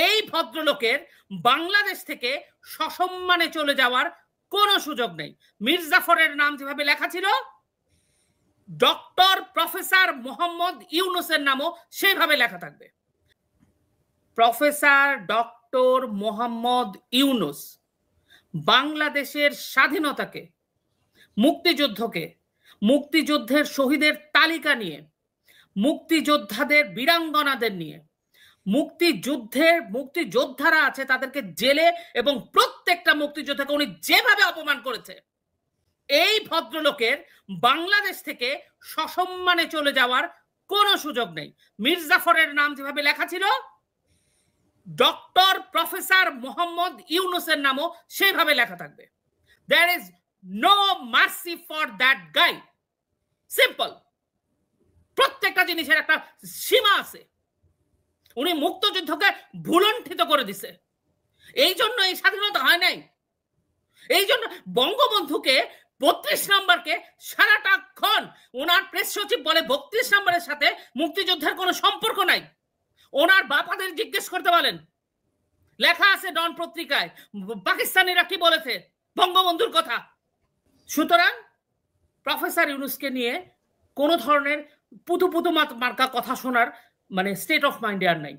এই ভদ্রলোকের বাংলাদেশ থেকে সসম্মানে চলে যাওয়ার কোনো সুযোগ নেই। মীর জাফরের নাম যেভাবে লেখা ছিল, ডক্টর প্রফেসর মোহাম্মদ ইউনুসের নামও সেভাবে লেখা থাকবে। প্রফেসর ডক্টর মোহাম্মদ ইউনুস বাংলাদেশের স্বাধীনতাকে, মুক্তিযুদ্ধকে, মুক্তিযুদ্ধের শহীদের তালিকা নিয়ে, মুক্তিযোদ্ধাদের বীরাঙ্গনাদের নিয়ে, মুক্তিযোদ্ধারা আছে তাদেরকে জেলে এবং প্রত্যেকটা মুক্তিযোদ্ধাকে উনি যেভাবে অপমান করেছে, এই ভদ্রলোকের বাংলাদেশ থেকে সসম্মানে চলে যাওয়ার কোনো সুযোগ নেই। মীর জাফরের নাম যেভাবে লেখা ছিল, ডক্টর প্রফেসর মোহাম্মদ ইউনুসের নামও সেভাবে লেখা থাকবে। There is no mercy for that guy. Simple. প্রত্যেকটা জিনিসের একটা সীমা আছে। উনি মুক্তিযুদ্ধকে ভুলণ্ঠিত করে দিছে। এই জন্য এই স্বাধীনতা হয় নাই। এই জন্য বঙ্গবন্ধুকে 32 নম্বরকে সারাটাক্ষণ ওনার প্রেস সচিব বলে 32 নম্বরের সাথে মুক্তিযুদ্ধের কোনো সম্পর্ক নাই। ওনার বাপাদের জিজ্ঞেস করতে বলেন, লেখা আছে ডন পত্রিকায় পাকিস্তানিরা কি বলেছে বঙ্গবন্ধুর কথা। সুতরাং প্রফেসর ইউনুসকে নিয়ে কোনো ধরনের পুতু মার্কা কথা শোনার মানে স্টেট অফ মাইন্ডে আর নাই।